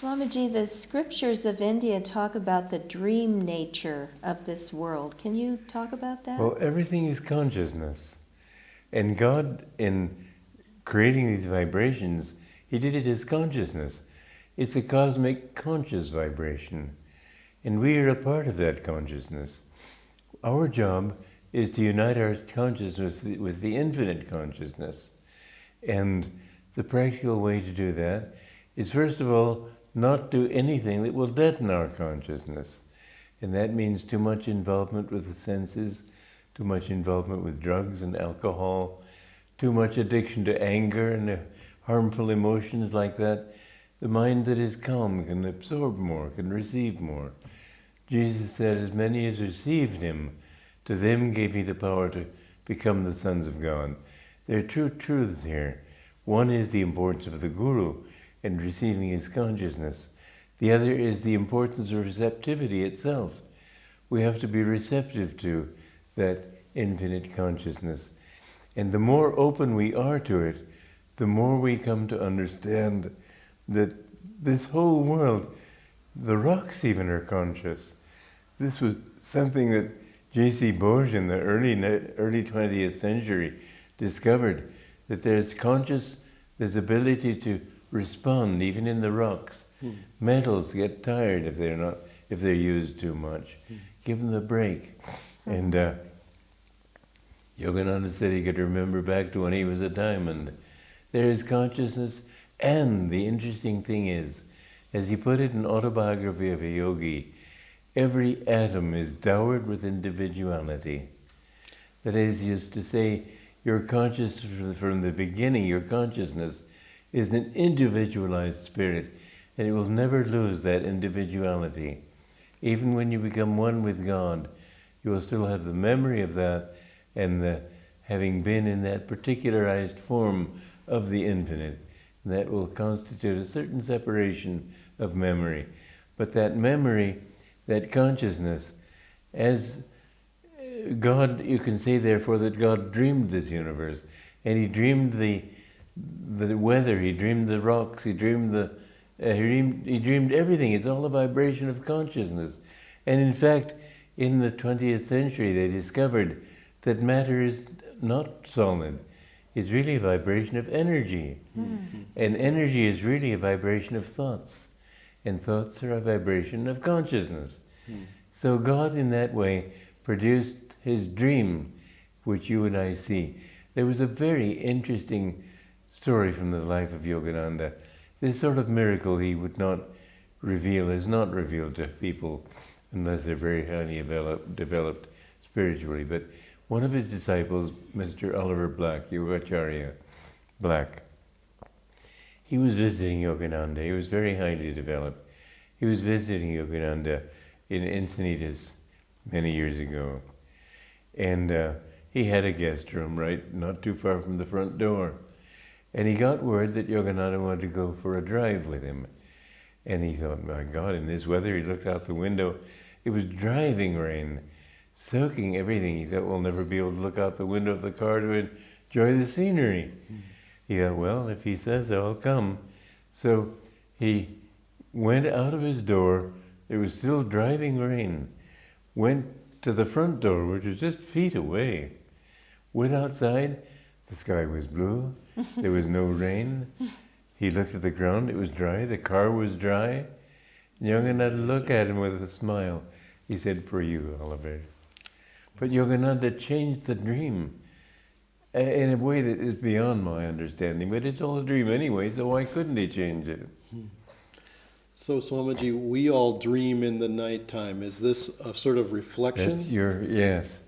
Swamiji, the scriptures of India talk about the dream nature of this world. Can you talk about that? Well, everything is consciousness. And God, in creating these vibrations, He did it as consciousness. It's a cosmic conscious vibration. And we are a part of that consciousness. Our job is to unite our consciousness with the infinite consciousness. And the practical way to do that is, first of all, not do anything that will deaden our consciousness. And that means too much involvement with the senses, too much involvement with drugs and alcohol, too much addiction to anger and harmful emotions like that. The mind that is calm can absorb more, can receive more. Jesus said, as many as received Him, to them gave He the power to become the sons of God. There are two truths here. One is the importance of the Guru and receiving his consciousness. The other is the importance of receptivity itself. We have to be receptive to that infinite consciousness. And the more open we are to it, the more we come to understand that this whole world, the rocks even are conscious. This was something that J.C. Bose in the early 20th century discovered, that there's ability to respond even in the rocks. Metals get tired if they're used too much. Give them a break. And Yogananda said he could remember back to when he was a diamond. There is consciousness, and the interesting thing is, as he put it in Autobiography of a Yogi, every atom is dowered with individuality. That is, just to say, your consciousness from the beginning, your consciousness is an individualized spirit, and it will never lose that individuality. Even when you become one with God, you will still have the memory of that and the having been in that particularized form of the infinite. And that will constitute a certain separation of memory. But that memory, that consciousness, as God, you can say therefore that God dreamed this universe, and He dreamed the weather, He dreamed the rocks, He dreamed He dreamed everything. It's all a vibration of consciousness. And in fact, in the 20th century, they discovered that matter is not solid. It's really a vibration of energy. And energy is really a vibration of thoughts. And thoughts are a vibration of consciousness. So God, in that way, produced His dream, which you and I see. There was a very interesting story from the life of Yogananda. This sort of miracle he would not reveal, is not revealed to people unless they're very highly developed spiritually. But one of his disciples, Mr. Oliver Black, Yogacharya Black, he was visiting Yogananda. He was very highly developed. He was visiting Yogananda in Encinitas many years ago. And he had a guest room right not too far from the front door. And he got word that Yogananda wanted to go for a drive with him. And he thought, my God, in this weather, he looked out the window. It was driving rain, soaking everything. He thought, we'll never be able to look out the window of the car to enjoy the scenery. He thought, well, if he says so, I'll come. So he went out of his door. There was still driving rain. Went to the front door, which was just feet away. Went outside. The sky was blue. There was no rain. He looked at the ground. It was dry. The car was dry. Yogananda looked at him with a smile. He said, for you, Oliver. But Yogananda changed the dream in a way that is beyond my understanding. But it's all a dream anyway, so why couldn't he change it? So, Swamiji, we all dream in the nighttime. Is this a sort of reflection? Yes.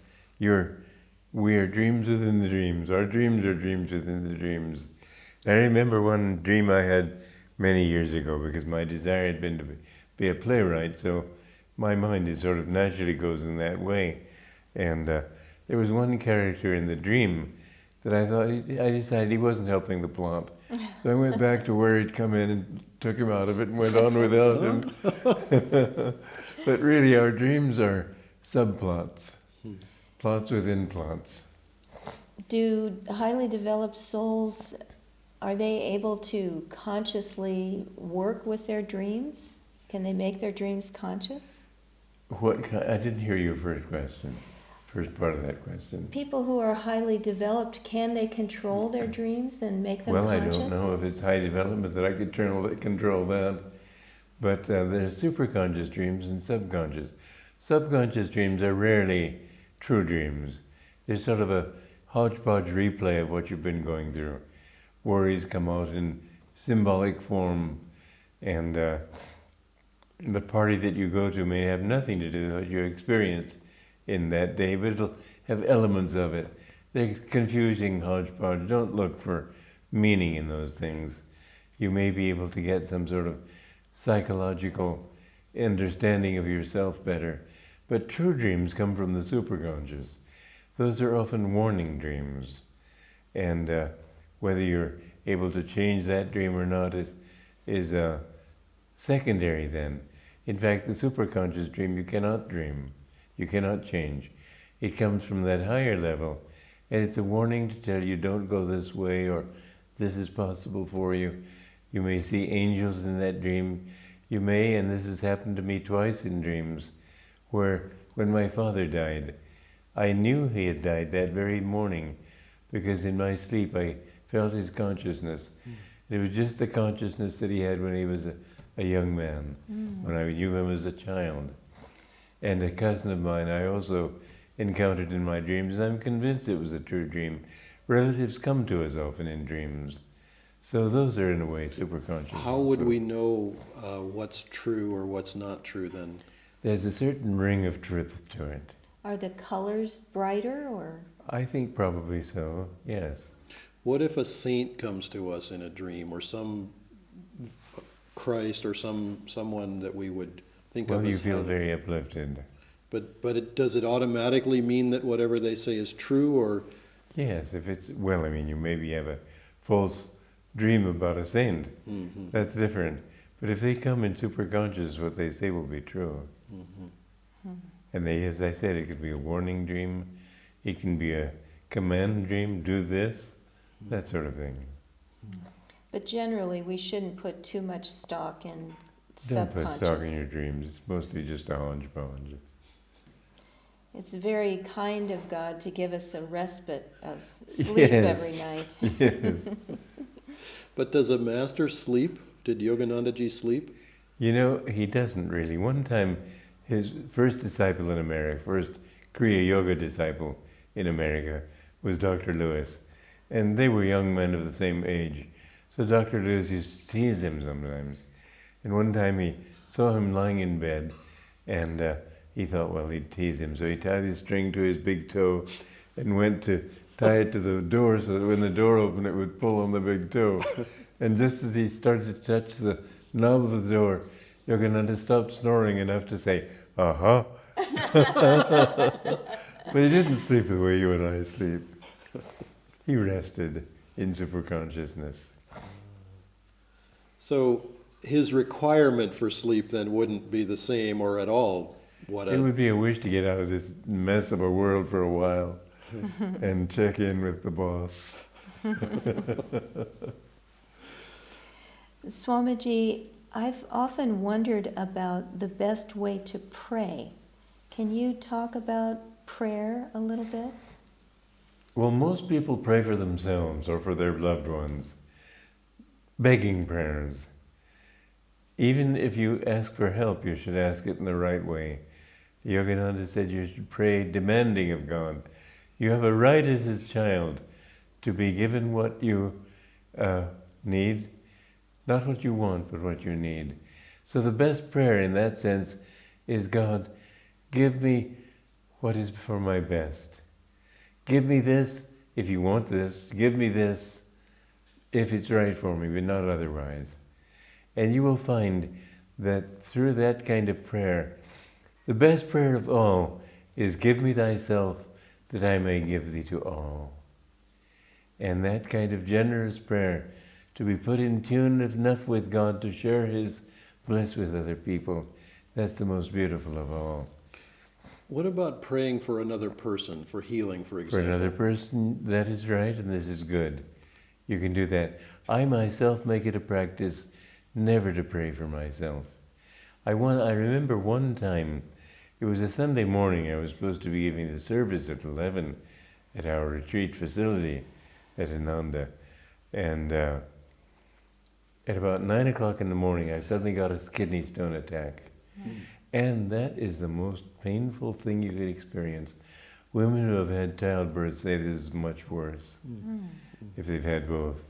We are dreams within the dreams. Our dreams are dreams within the dreams. I remember one dream I had many years ago, because my desire had been to be a playwright, so my mind is sort of naturally goes in that way. And there was one character in the dream that I decided he wasn't helping the plot. So I went back to where he'd come in and took him out of it and went on without him. But really our dreams are subplots, plots within plots. Do highly developed souls are they able to consciously work with their dreams? Can they make their dreams conscious? I didn't hear your first question, first part of that question. People who are highly developed, can they control their dreams and make them Well, conscious? I don't know if it's high development that I could control that. But there's superconscious dreams and subconscious. Subconscious dreams are rarely true dreams. They're sort of a hodgepodge replay of what you've been going through. Worries come out in symbolic form, and the party that you go to may have nothing to do with what you experienced in that day, but it'll have elements of it. They're confusing hodgepodge. Don't look for meaning in those things. You may be able to get some sort of psychological understanding of yourself better. But true dreams come from the superconscious. Those are often warning dreams. And whether you're able to change that dream or not is secondary then. In fact, the superconscious dream you cannot dream. You cannot change. It comes from that higher level. And it's a warning to tell you, don't go this way, or this is possible for you. You may see angels in that dream. You may, and this has happened to me twice in dreams, where when my father died, I knew he had died that very morning, because in my sleep I felt his consciousness. It was just the consciousness that he had when he was a young man, when I knew him as a child. And a cousin of mine I also encountered in my dreams, and I'm convinced it was a true dream. Relatives come to us often in dreams. So those are, in a way, superconscious. How would we know what's true or what's not true then? There's a certain ring of truth to it. Are the colors brighter, or? I think probably so, yes. What if a saint comes to us in a dream, or some Christ, or someone that we would think of Well, you as feel having- very uplifted. But does it automatically mean that whatever they say is true, or? Yes, if it's, well, I mean, you maybe have a false dream about a saint. Mm-hmm. That's different. But if they come in superconscious, what they say will be true. Mm-hmm. And they, as I said, it could be a warning dream. It can be a command dream, do this, that sort of thing. But generally, we shouldn't put too much stock in Don't subconscious. put stock in your dreams. It's mostly just a hodgepodge. It's very kind of God to give us a respite of sleep Yes. every night. Yes. But does a master sleep? Did Yogananda ji sleep? You know, he doesn't really. One time, his first disciple in America, first Kriya Yoga disciple in America, was Dr. Lewis. And they were young men of the same age. So Dr. Lewis used to tease him sometimes. And one time he saw him lying in bed, and he thought, well, he'd tease him. So he tied his string to his big toe and went to tie it to the door so that when the door opened, it would pull on the big toe. And just as he started to touch the knob of the door, Yogananda stopped snoring enough to say, "Uh-huh." But he didn't sleep the way you and I sleep. He rested in superconsciousness. So his requirement for sleep then wouldn't be the same or at all what It a... would be a wish to get out of this mess of a world for a while and check in with the boss. Swamiji, I've often wondered about the best way to pray. Can you talk about prayer a little bit? Well, most people pray for themselves or for their loved ones, begging prayers. Even if you ask for help, you should ask it in the right way. Yogananda said you should pray demanding of God. You have a right as his child to be given what you need, not what you want, but what you need. So the best prayer in that sense is, God, give me what is for my best. Give me this if you want this. Give me this if it's right for me, but not otherwise. And you will find that through that kind of prayer, the best prayer of all is, give me thyself that I may give thee to all. And that kind of generous prayer, to be put in tune enough with God to share his bliss with other people, that's the most beautiful of all. What about praying for another person, for healing, for example? For another person, that is right, and this is good. You can do that. I myself make it a practice never to pray for myself. I remember one time, it was a Sunday morning, I was supposed to be giving the service at 11 at our retreat facility at Ananda. And at about 9 o'clock in the morning, I suddenly got a kidney stone attack. And that is the most painful thing you could experience. Women who have had childbirth say this is much worse if they've had both.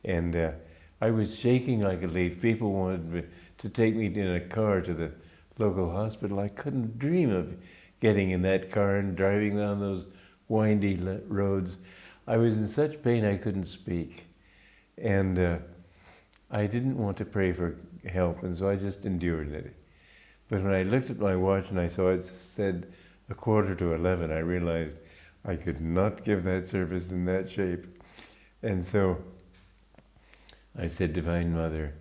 And I was shaking like a leaf. People wanted to take me in a car to the local hospital. I couldn't dream of getting in that car and driving down those windy roads. I was in such pain I couldn't speak. And I didn't want to pray for help, and so I just endured it. But when I looked at my watch and I saw it said 11:15, I realized I could not give that service in that shape. And so I said, Divine Mother,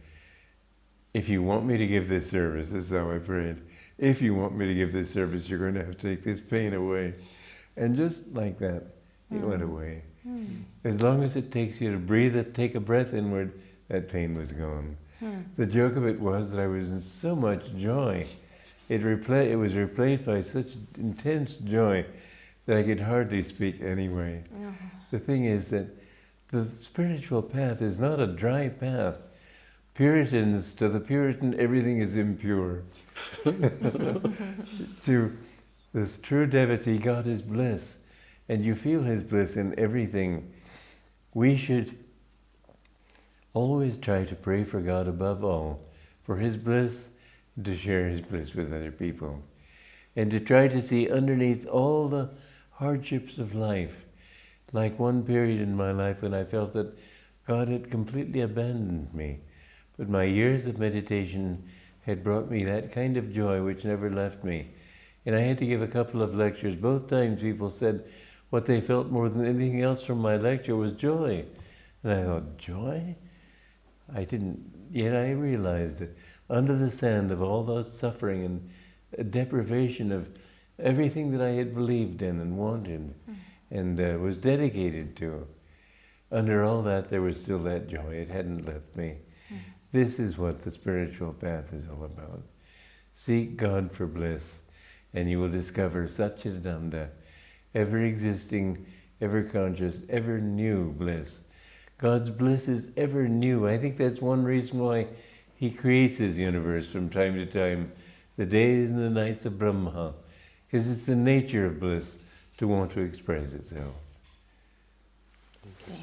if you want me to give this service, this is how I prayed, if you want me to give this service, you're going to have to take this pain away. And just like that, it went away. As long as it takes you to breathe, take a breath inward, that pain was gone. The joke of it was that I was in so much joy. It was replaced by such intense joy that I could hardly speak anyway. The thing is that the spiritual path is not a dry path. Puritans, to the Puritan, everything is impure. To this true devotee, God is bliss, and you feel His bliss in everything. We should always try to pray for God above all, for His bliss, and to share His bliss with other people, and to try to see underneath all the hardships of life, like one period in my life when I felt that God had completely abandoned me. But my years of meditation had brought me that kind of joy which never left me. And I had to give a couple of lectures. Both times people said what they felt more than anything else from my lecture was joy. And I thought, joy? Yet I realized that under the sand of all that suffering and deprivation of everything that I had believed in and wanted and was dedicated to, under all that there was still that joy. It hadn't left me. This is what the spiritual path is all about. Seek God for bliss, and you will discover Satchidananda, ever-existing, ever-conscious, ever-new bliss. God's bliss is ever new. I think that's one reason why He creates His universe from time to time, the days and the nights of Brahma, because it's the nature of bliss to want to express itself. Okay.